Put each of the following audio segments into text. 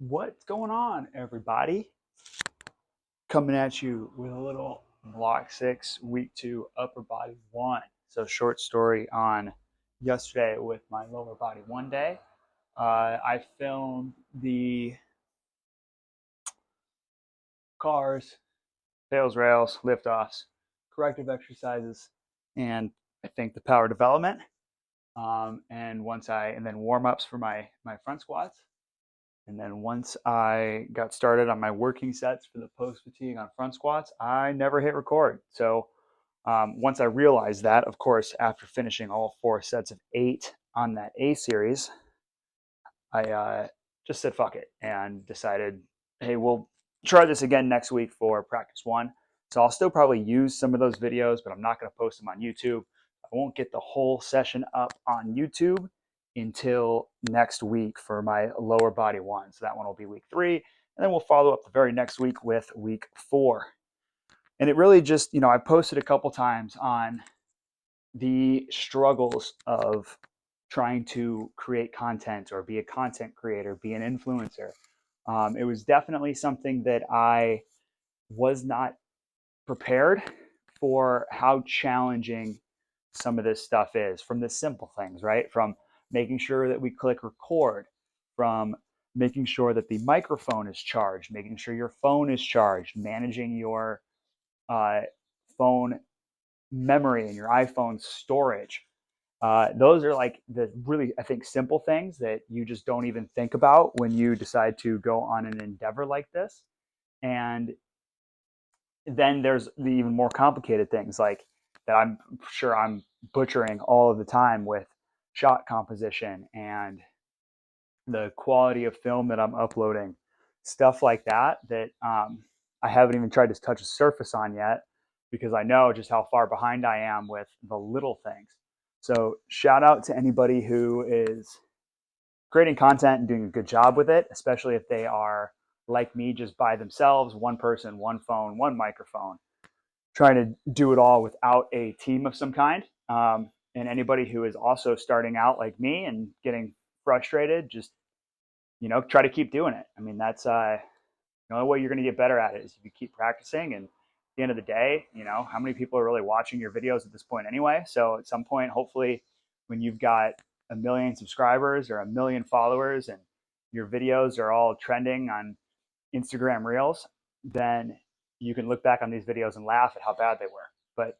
What's going on, everybody? Coming at you with a little Block 6 Week 2 Upper Body 1. So, short story on yesterday with my lower body 1 day. I filmed the cars, PAILs, rails, lift-offs, corrective exercises, and I think the power development. And then warm-ups for my front squats. And then once I got started on my working sets for the post fatigue on front squats, I never hit record. So once I realized that, of course, after finishing all 4 sets of 8 on that A series, I just said fuck it and decided, hey, we'll try this again next week for practice 1. So I'll still probably use some of those videos, but I'm not going to post them on YouTube. I won't get the whole session up on YouTube until next week for my lower body 1. So that one will be week 3. And then we'll follow up the very next week with week 4. And it really just, I posted a couple times on the struggles of trying to create content or be a content creator, be an influencer. It was definitely something that I was not prepared for how challenging some of this stuff is, from the simple things, right? From making sure that we click record, from making sure that the microphone is charged, making sure your phone is charged, managing your phone memory and your iPhone storage. Those are like the really, I think, simple things that you just don't even think about when you decide to go on an endeavor like this. And then there's the even more complicated things like that I'm sure I'm butchering all of the time with shot composition and the quality of film that I'm uploading, stuff like that I haven't even tried to touch the surface on yet because I know just how far behind I am with the little things. So shout out to anybody who is creating content and doing a good job with it, especially if they are like me, just by themselves, one person, one phone, one microphone, trying to do it all without a team of some kind. And anybody who is also starting out like me and getting frustrated, just, try to keep doing it. I mean, that's the only way you're going to get better at it is if you keep practicing. And at the end of the day, how many people are really watching your videos at this point anyway? So at some point, hopefully, when you've got 1 million subscribers or 1 million followers and your videos are all trending on Instagram Reels, then you can look back on these videos and laugh at how bad they were. But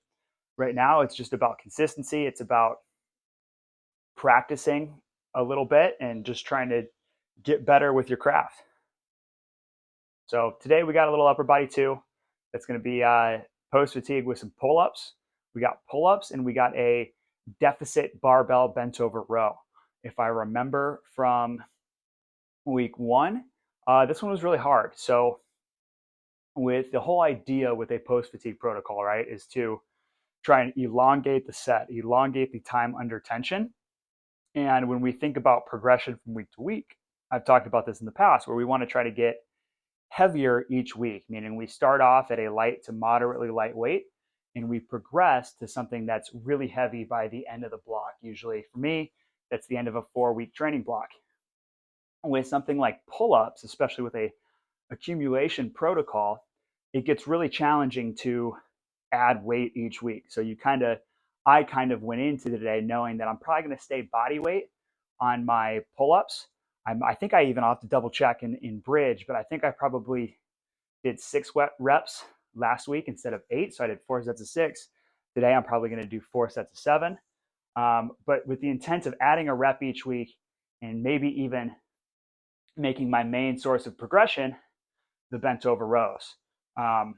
right now, it's just about consistency. It's about practicing a little bit and just trying to get better with your craft. So today we got a little upper body 2. That's going to be post fatigue with some pull-ups. We got pull-ups and we got a deficit barbell bent over row. If I remember from week 1, this one was really hard. So with the whole idea with a post fatigue protocol, right, is to try and elongate the set, elongate the time under tension. And when we think about progression from week to week, I've talked about this in the past where we want to try to get heavier each week, meaning we start off at a light to moderately light weight and we progress to something that's really heavy by the end of the block. Usually for me, that's the end of a 4-week training block. With something like pull-ups, especially with a accumulation protocol, it gets really challenging to add weight each week. So I kind of went into today knowing that I'm probably going to stay body weight on my pull-ups. I think I even have to double check in bridge, but I think I probably did 6 reps last week instead of 8. So I did 4 sets of 6. Today I'm probably going to do 4 sets of 7. But with the intent of adding a rep each week and maybe even making my main source of progression the bent over rows. The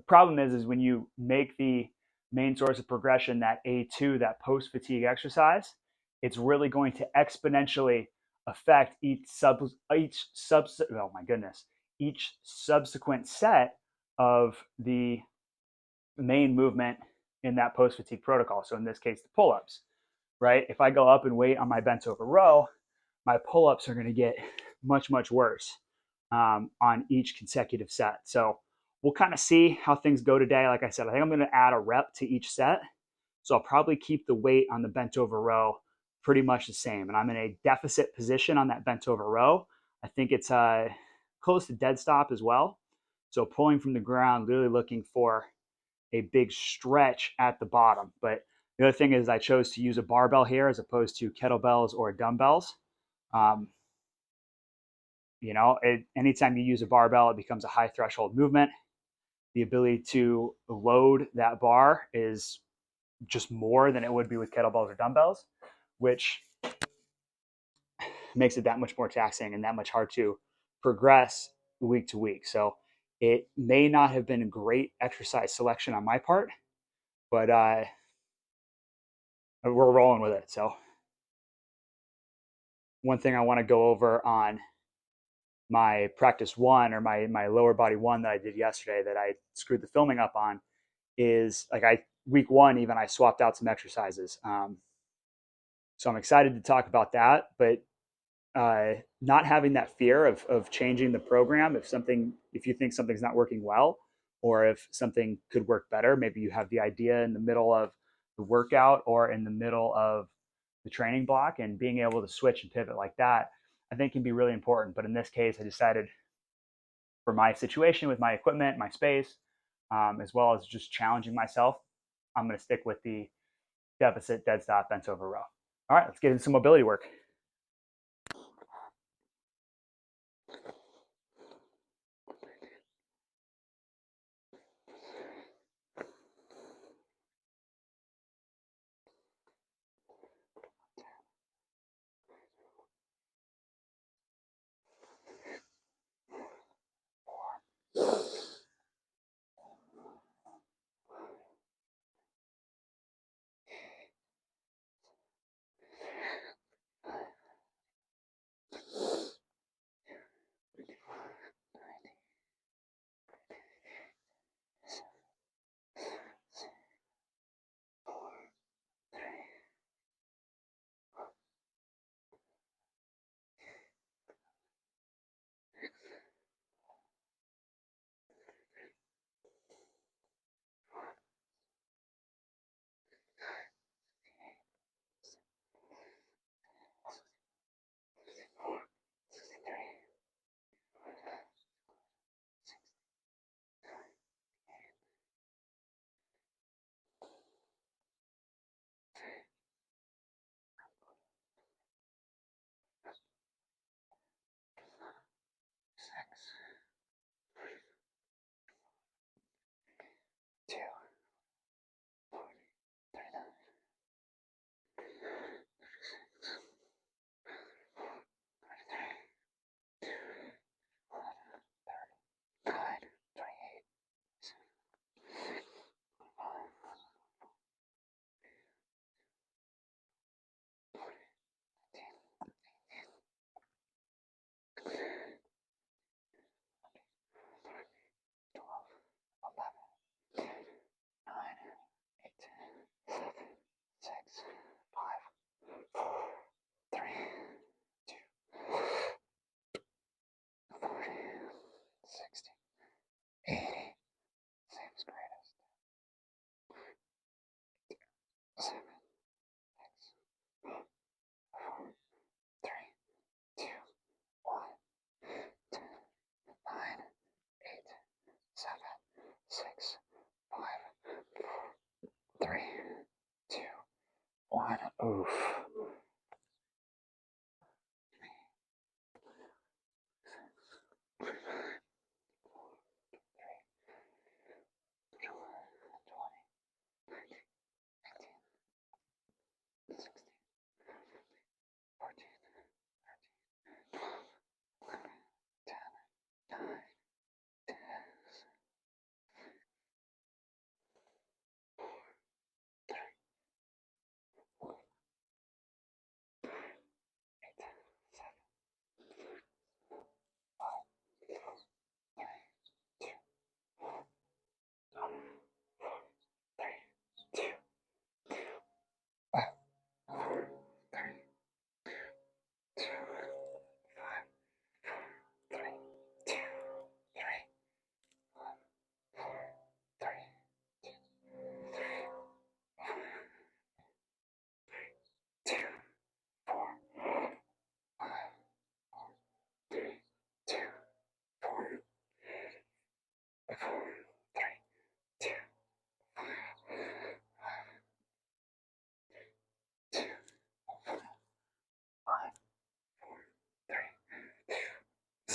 problem is when you make the main source of progression that A2, that post fatigue exercise, it's really going to exponentially affect each subsequent set of the main movement in that post fatigue protocol. So in this case, the pull-ups, right? If I go up and wait on my bent over row, my pull-ups are going to get much, much worse on each consecutive set. So we'll kind of see how things go today. Like I said, I think I'm going to add a rep to each set. So I'll probably keep the weight on the bent over row pretty much the same. And I'm in a deficit position on that bent over row. I think it's close to Deadstop as well. So pulling from the ground, really looking for a big stretch at the bottom. But the other thing is I chose to use a barbell here as opposed to kettlebells or dumbbells. Um, anytime you use a barbell, it becomes a high threshold movement. The ability to load that bar is just more than it would be with kettlebells or dumbbells, which makes it that much more taxing and that much hard to progress week to week. So it may not have been a great exercise selection on my part, but we're rolling with it. So one thing I want to go over on my practice one, or my lower body one that I did yesterday that I screwed the filming up on, is like week one even I swapped out some exercises. So I'm excited to talk about that, but not having that fear of changing the program if you think something's not working well, or if something could work better. Maybe you have the idea in the middle of the workout or in the middle of the training block, and being able to switch and pivot like that, I think can be really important. But in this case, I decided for my situation with my equipment, my space, as well as just challenging myself, I'm going to stick with the deficit dead stop bent over row. All right, let's get into some mobility work.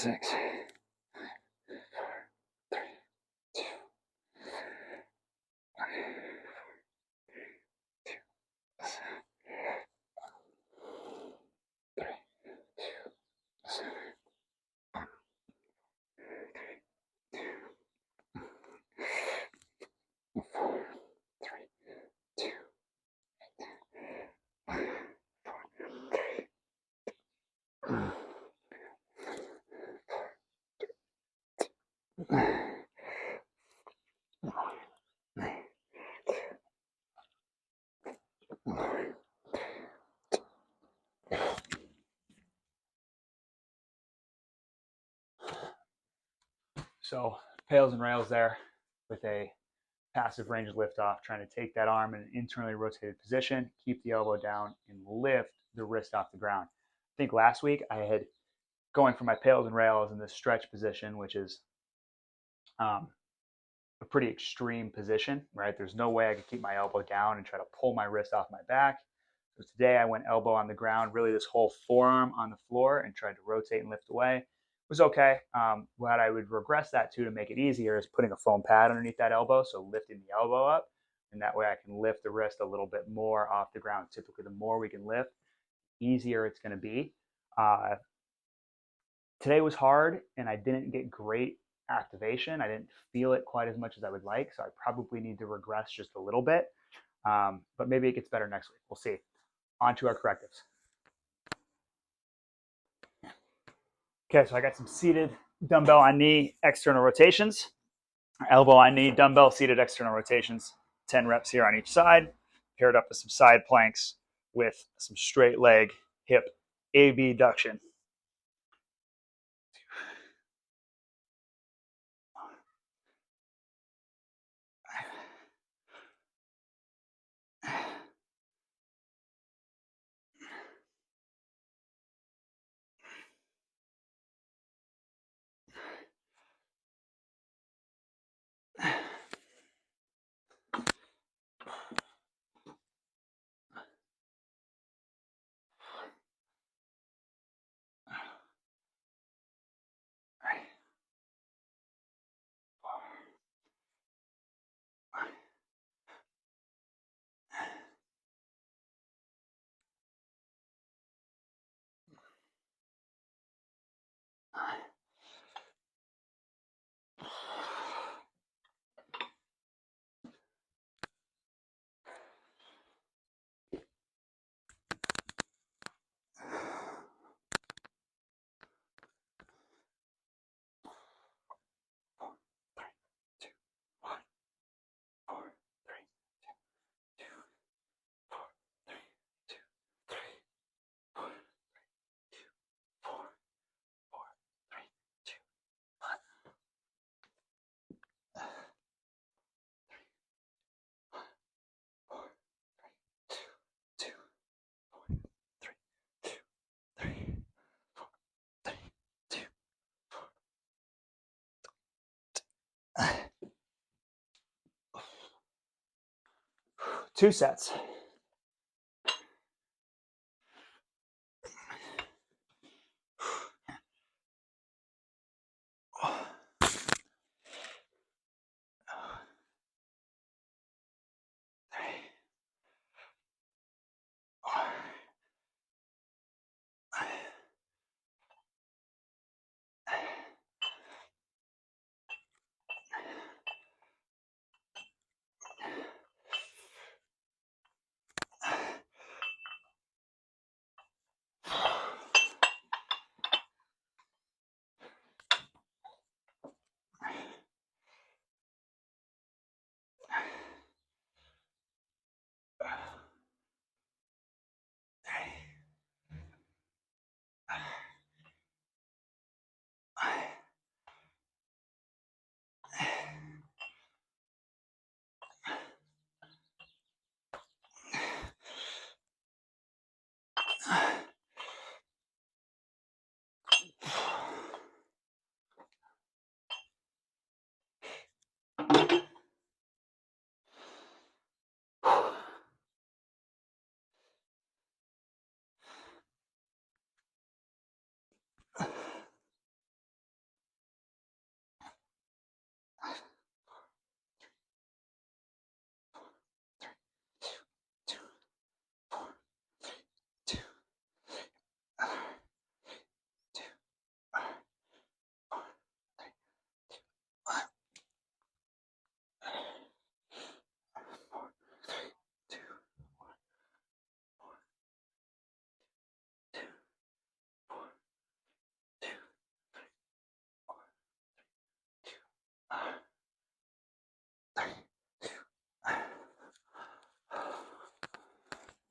6, 5, 4, 3, 2, 1, 2, 3, 2, 7, 4, 3, 2, 1, 4. So pails and rails there with a passive range lift off, trying to take that arm in an internally rotated position, keep the elbow down, and lift the wrist off the ground. I think last week I had going for my pails and rails in this stretch position, which is a pretty extreme position, right? There's no way I could keep my elbow down and try to pull my wrist off my back. So today I went elbow on the ground, really this whole forearm on the floor, and tried to rotate and lift away. It was okay. What I would regress that to make it easier is putting a foam pad underneath that elbow, so lifting the elbow up, and that way I can lift the wrist a little bit more off the ground. Typically, the more we can lift, easier it's going to be. Today was hard, and I didn't get great activation. I didn't feel it quite as much as I would like, so I probably need to regress just a little bit. But maybe it gets better next week. We'll see. On to our correctives. Okay, so I got some seated dumbbell on knee external rotations, elbow on knee dumbbell seated external rotations, 10 reps here on each side, paired up with some side planks with some straight leg hip abduction. Two sets.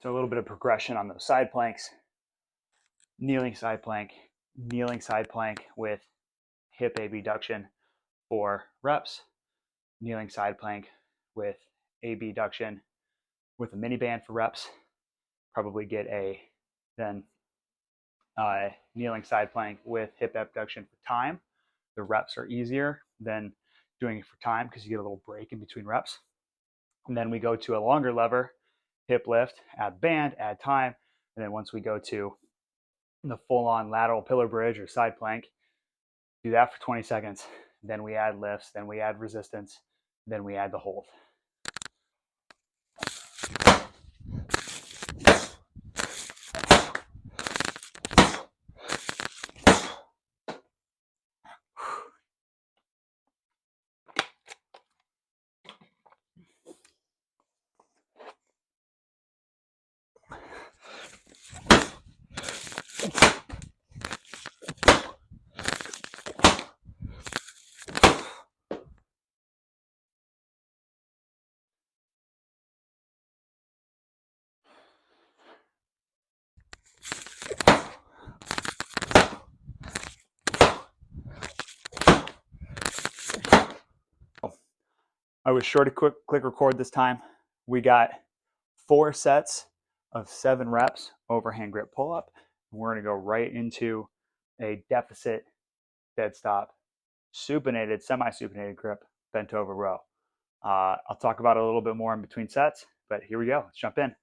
So a little bit of progression on those side planks. Kneeling side plank with hip abduction 4 reps. Kneeling side plank with abduction with a mini band for reps. Probably get a then kneeling side plank with hip abduction for time. The reps are easier than doing it for time because you get a little break in between reps. And then we go to a longer lever, hip lift, add band, add time. And then once we go to the full-on lateral pillar bridge or side plank, do that for 20 seconds. Then we add lifts, then we add resistance, then we add the hold. I was sure to click record this time. We got 4 sets of 7 reps overhand grip pull up. We're going to go right into a deficit dead stop supinated, semi-supinated grip bent over row. I'll talk about it a little bit more in between sets, but here we go. Let's jump in.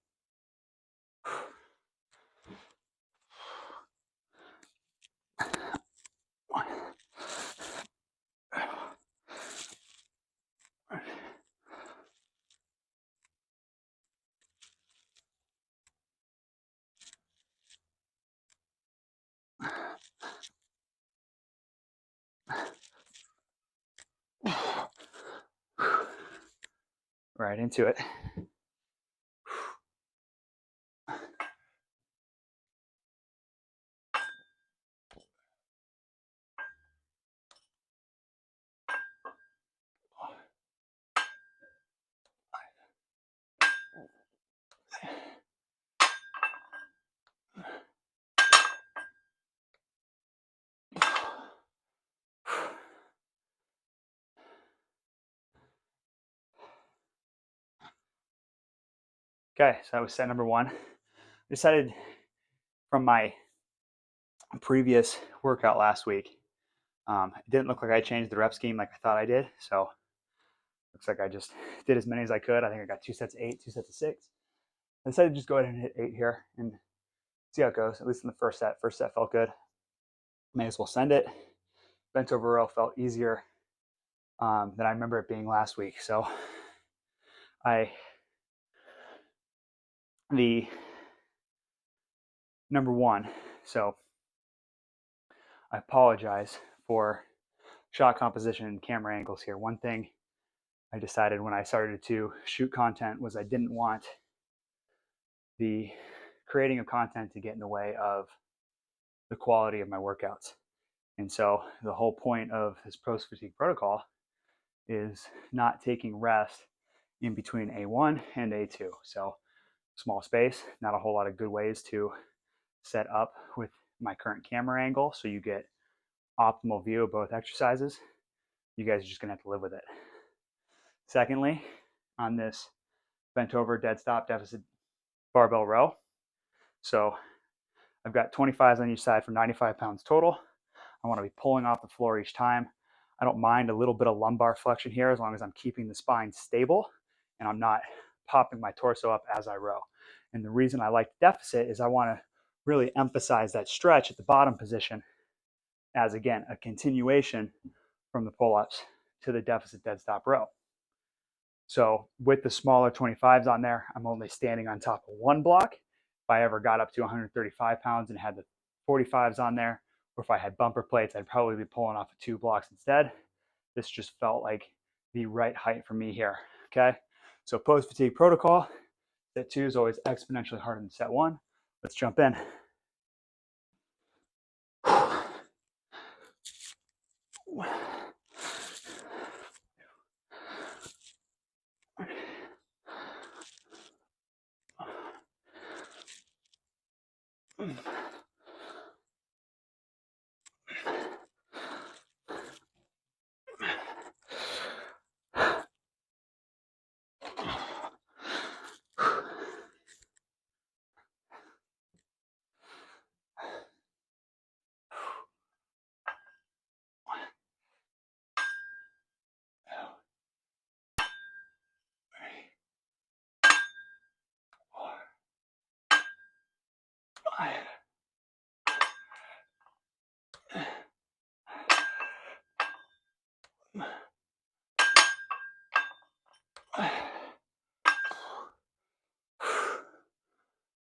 Right into it. Okay, so that was set number 1. I decided from my previous workout last week, it didn't look like I changed the rep scheme like I thought I did. So looks like I just did as many as I could. I think I got 2 sets of 8, 2 sets of 6. I decided to just go ahead and hit 8 here and see how it goes, at least in the first set. First set felt good. May as well send it. Bent over row felt easier than I remember it being last week. So the number 1, so I apologize for shot composition and camera angles here. One thing I decided when I started to shoot content was I didn't want the creating of content to get in the way of the quality of my workouts. And so the whole point of this post-fatigue protocol is not taking rest in between A1 and A2. So small space, not a whole lot of good ways to set up with my current camera angle so you get optimal view of both exercises. You guys are just gonna have to live with it. Secondly, on this bent over dead stop deficit barbell row, so I've got 25s on each side for 95 pounds total. I want to be pulling off the floor each time. I don't mind a little bit of lumbar flexion here as long as I'm keeping the spine stable and I'm not popping my torso up as I row. And the reason I like deficit is I want to really emphasize that stretch at the bottom position as, again, a continuation from the pull-ups to the deficit dead stop row. So with the smaller 25s on there, I'm only standing on top of 1 block. If I ever got up to 135 pounds and had the 45s on there, or if I had bumper plates, I'd probably be pulling off of 2 blocks instead. This just felt like the right height for me here, okay? So post-fatigue protocol, set 2 is always exponentially harder than set 1. Let's jump in.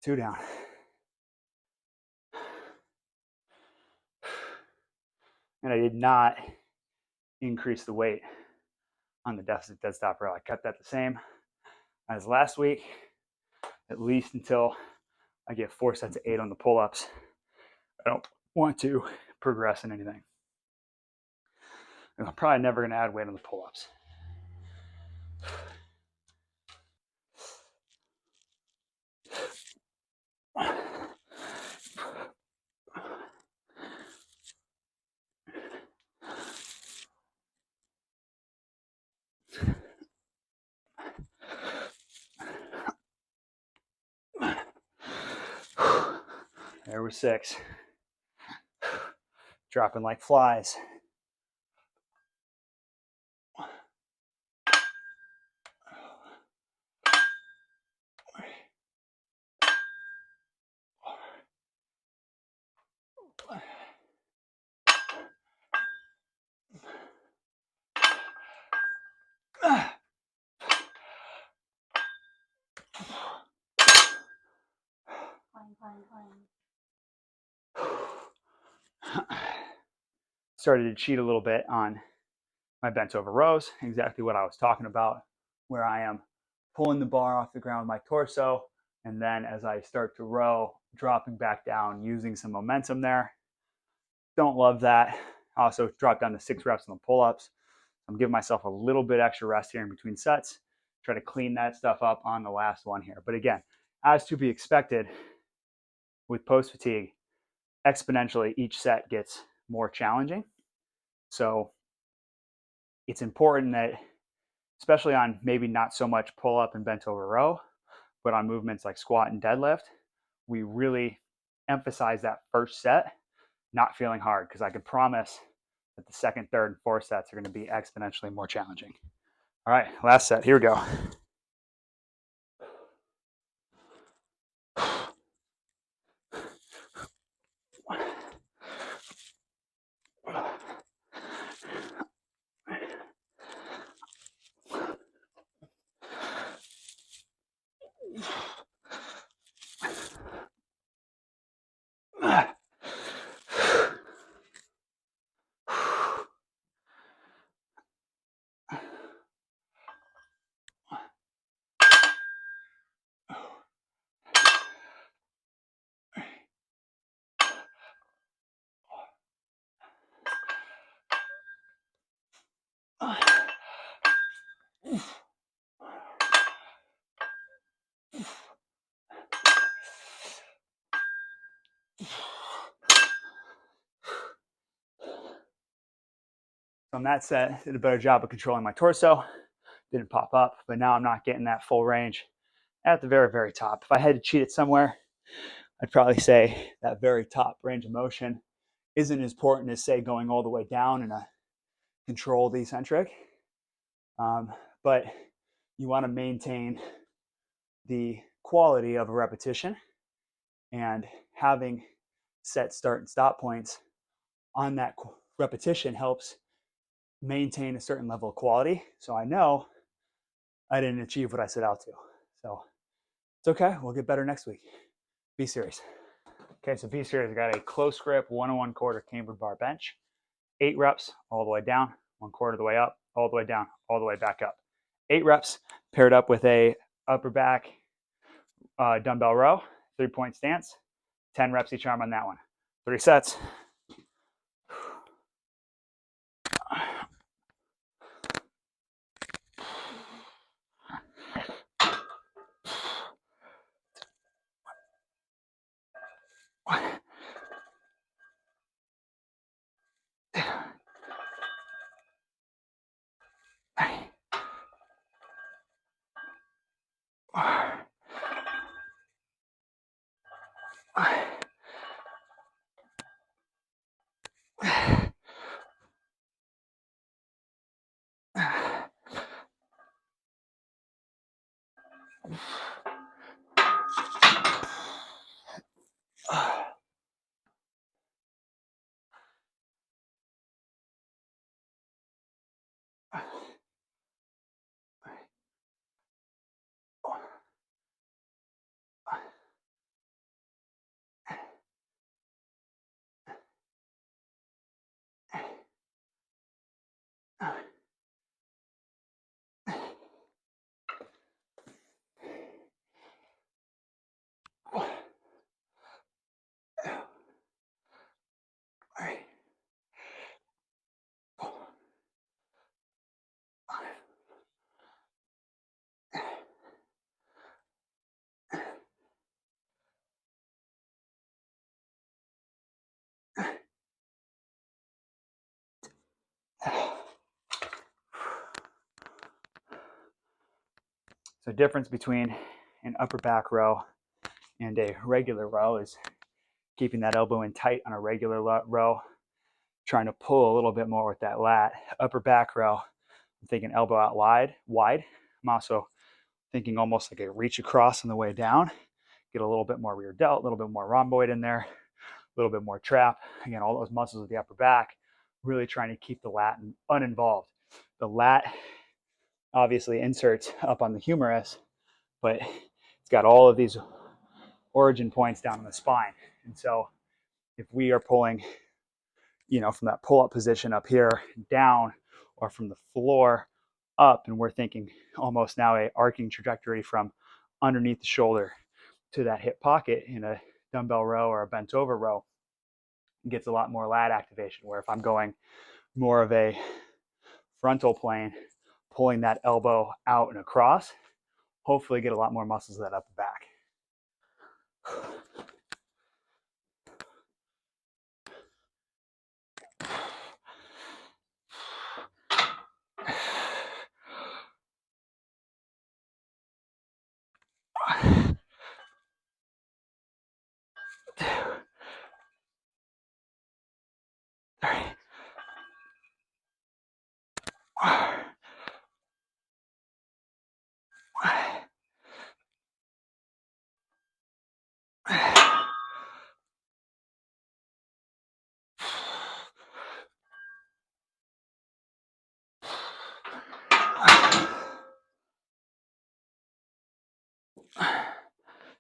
Two down. And I did not increase the weight on the deficit deadstop row. I kept that the same as last week, at least until I get 4 sets of 8 on the pull-ups. I don't want to progress in anything. And I'm probably never going to add weight on the pull-ups. There was 6. Dropping like flies. Started to cheat a little bit on my bent over rows, exactly what I was talking about, where I am pulling the bar off the ground with my torso, and then as I start to row, dropping back down, using some momentum there. Don't love that. I also dropped down to 6 reps on the pull-ups. I'm giving myself a little bit extra rest here in between sets. Try to clean that stuff up on the last one here. But again, as to be expected with post-fatigue, exponentially each set gets more challenging. So it's important that, especially on maybe not so much pull-up and bent over row, but on movements like squat and deadlift, we really emphasize that first set not feeling hard, because I can promise that the second, third, and fourth sets are going to be exponentially more challenging. All right, last set. Here we go. On that set, did a better job of controlling my torso. Didn't pop up, but now I'm not getting that full range at the very, very top. If I had to cheat it somewhere, I'd probably say that very top range of motion isn't as important as, say, going all the way down in a controlled eccentric. But you want to maintain the quality of a repetition, and having set start and stop points on that repetition helps maintain a certain level of quality. So I know I didn't achieve what I set out to. So it's okay. We'll get better next week. Be serious. Okay, so be serious. I got a close grip 1 1/4 cambered bar bench. 8 reps all the way down, 1/4 of the way up, all the way down, all the way back up. 8 reps paired up with a upper back dumbbell row, 3-point stance. 10 reps each arm on that one. 3 sets. So difference between an upper back row and a regular row is keeping that elbow in tight on a regular row, trying to pull a little bit more with that lat. Upper back row, I'm thinking elbow out wide. I'm also thinking almost like a reach across on the way down. Get a little bit more rear delt, a little bit more rhomboid in there, a little bit more trap. Again, all those muscles of the upper back, really trying to keep the lat uninvolved. The lat obviously inserts up on the humerus, but it's got all of these origin points down in the spine. And so if we are pulling, from that pull-up position up here down, or from the floor up, and we're thinking almost now a arcing trajectory from underneath the shoulder to that hip pocket in a dumbbell row or a bent over row, it gets a lot more lat activation. Where if I'm going more of a frontal plane, pulling that elbow out and across, hopefully get a lot more muscles of that upper back.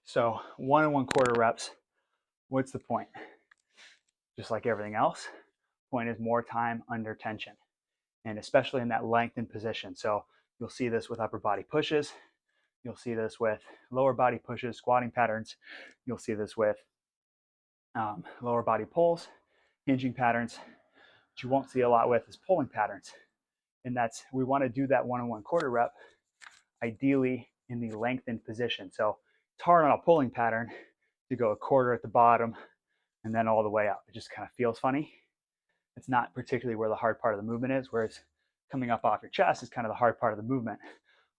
So 1 1/4 reps, what's the point? Just like everything else, point is more time under tension, and especially in that lengthened position. So you'll see this with upper body pushes. You'll see this with lower body pushes, squatting patterns. You'll see this with lower body pulls, hinging patterns. What you won't see a lot with is pulling patterns. And we want to do that 1 1/4 rep, ideally in the lengthened position. So it's hard on a pulling pattern to go a quarter at the bottom and then all the way up. It just kind of feels funny. It's not particularly where the hard part of the movement is, whereas coming up off your chest is kind of the hard part of the movement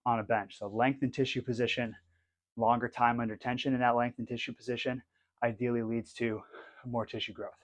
on a bench. So lengthened tissue position, longer time under tension in that lengthened tissue position, ideally leads to more tissue growth.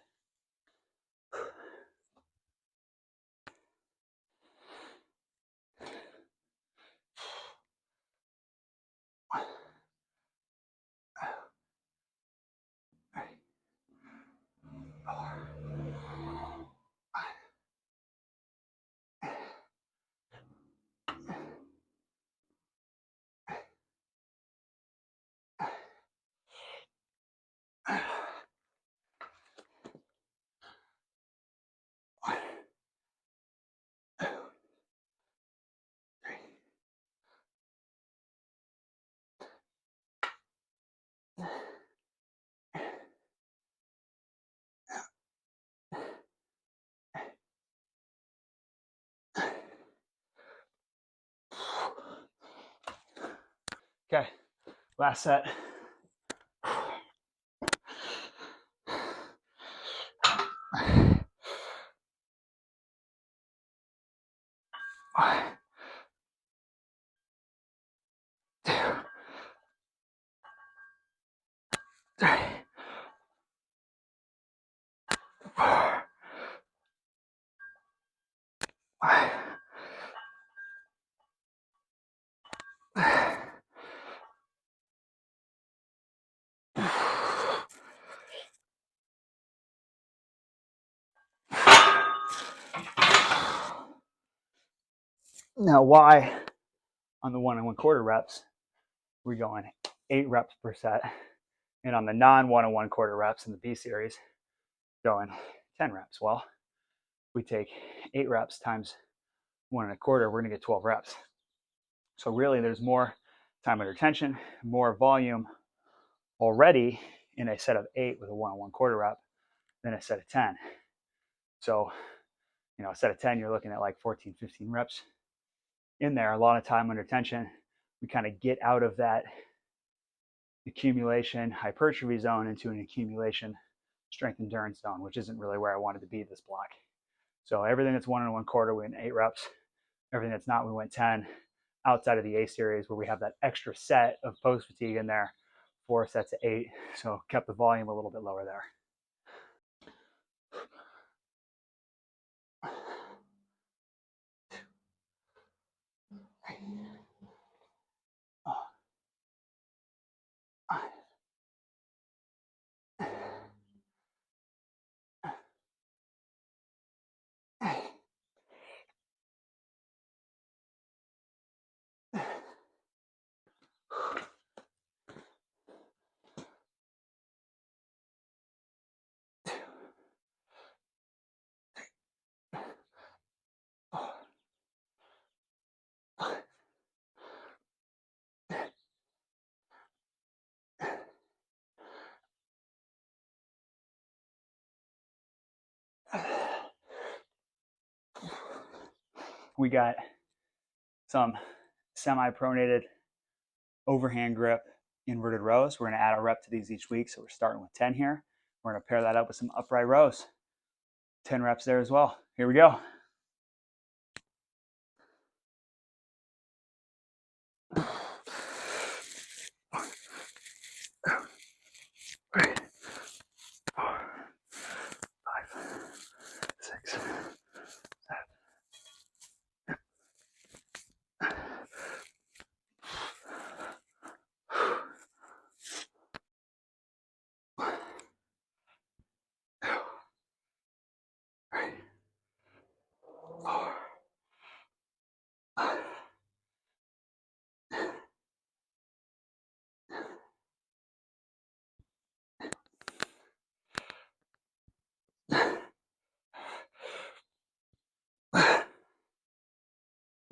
Okay, last set. Now, why on the 1 1/4 reps, we're going 8 reps per set. And on the non 1 1/4 reps in the B series, going 10 reps. Well, we take 8 reps times 1 1/4, we're going to get 12 reps. So really there's more time under tension, more volume already in a set of 8 with a 1 1/4 rep than a set of 10. So, a set of 10, you're looking at like 14, 15 reps in there, a lot of time under tension. We kind of get out of that accumulation hypertrophy zone into an accumulation strength endurance zone, which isn't really where I wanted to be this block. So everything that's 1 1/4, we went 8 reps. Everything that's not, we went 10. Outside of the A series where we have that extra set of post fatigue in there, 4 sets of 8. So kept the volume a little bit lower there. We got some semi-pronated overhand grip inverted rows. We're going to add a rep to these each week. So we're starting with 10 here. We're going to pair that up with some upright rows. 10 reps there as well. Here we go.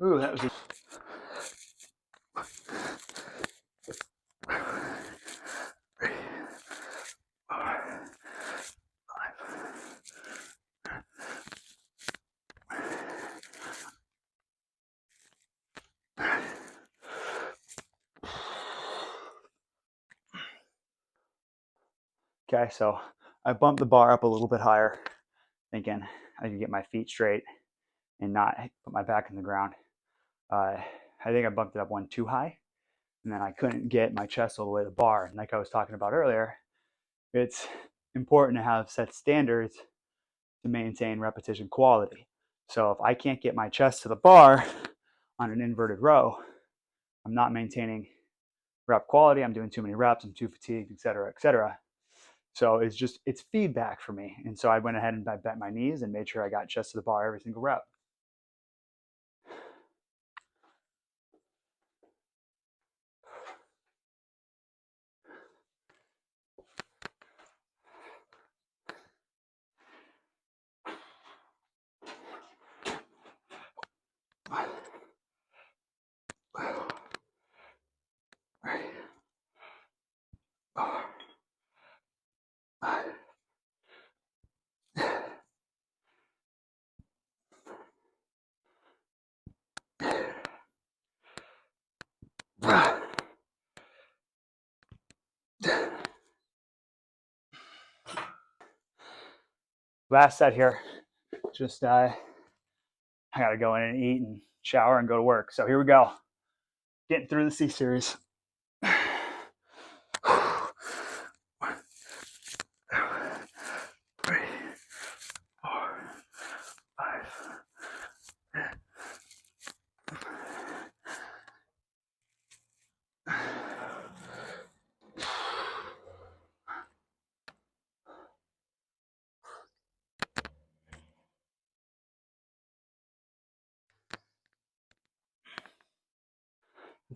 Ooh, that was a Okay, so I bumped the bar up a little bit higher, thinking I could get my feet straight and not put my back in the ground. I think I bumped it up one too high, and then I couldn't get my chest all the way to the bar. And like I was talking about earlier, it's important to have set standards to maintain repetition quality. So if I can't get my chest to the bar on an inverted row, I'm not maintaining rep quality. I'm doing too many reps. I'm too fatigued, et cetera, et cetera. So it's feedback for me. And so I went ahead and I bent my knees and made sure I got chest to the bar every single rep. Last set here. Just I gotta go in and eat and shower and go to work. So here we go. Getting through the C series.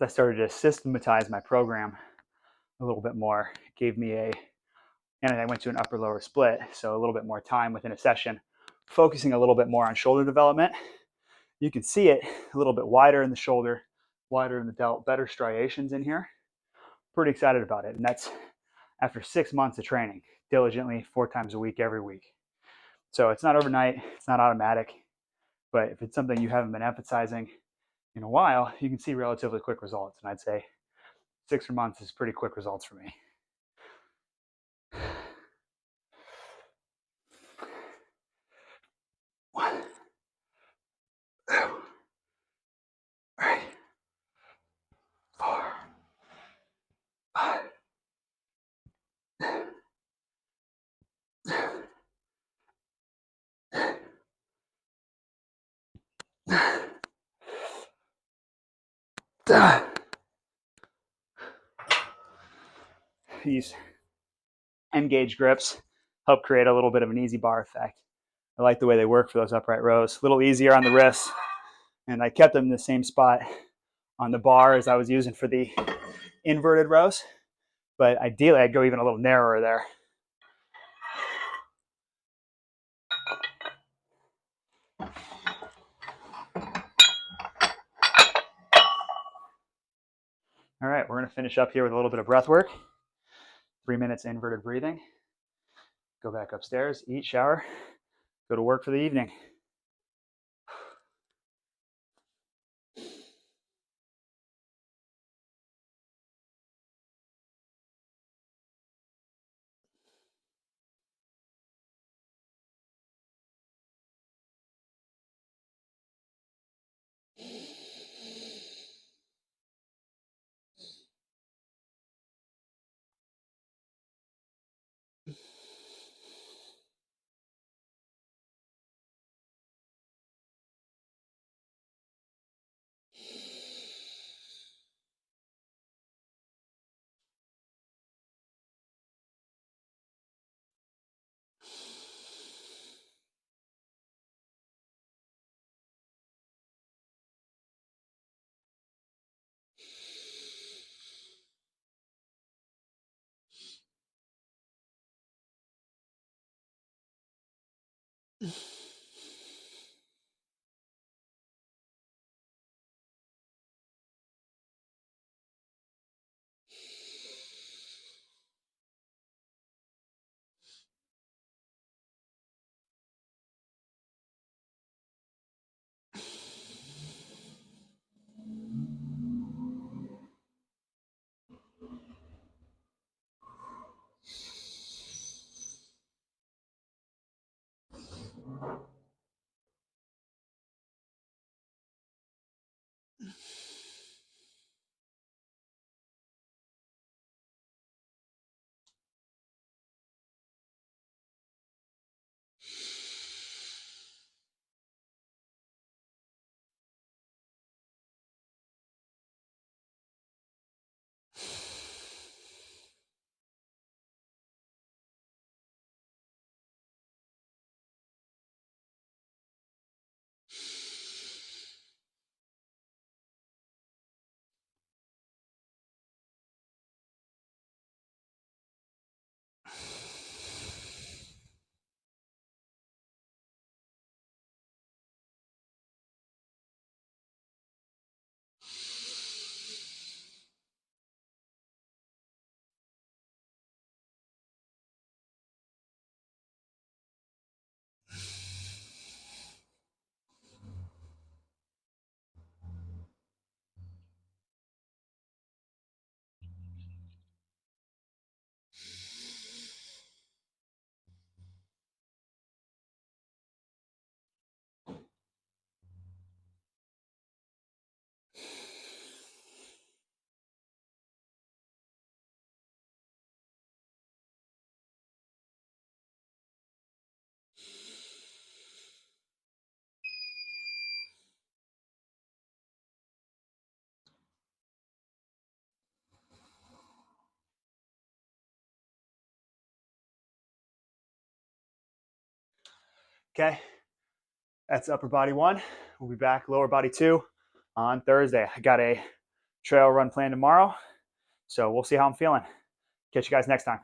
I started to systematize my program a little bit more, it gave me and I went to an upper lower split, so a little bit more time within a session, focusing a little bit more on shoulder development. You can see it a little bit wider in the shoulder, wider in the delt, better striations in here. Pretty excited about it. And that's after 6 months of training diligently 4 times a week, every week. So it's not overnight, it's not automatic, but if it's something you haven't been emphasizing in a while, you can see relatively quick results. And I'd say 6 months is pretty quick results for me. One, two, 3, 4, 5. These N-gauge grips help create a little bit of an easy bar effect. I like the way they work for those upright rows. A little easier on the wrists, and I kept them in the same spot on the bar as I was using for the inverted rows, but ideally I'd go even a little narrower there. All right, we're going to finish up here with a little bit of breath work. 3 minutes inverted breathing. Go back upstairs, eat, shower, go to work for the evening. Okay, that's upper body 1. We'll be back lower body 2 on Thursday. I got a trail run plan tomorrow. So we'll see how I'm feeling. Catch you guys next time.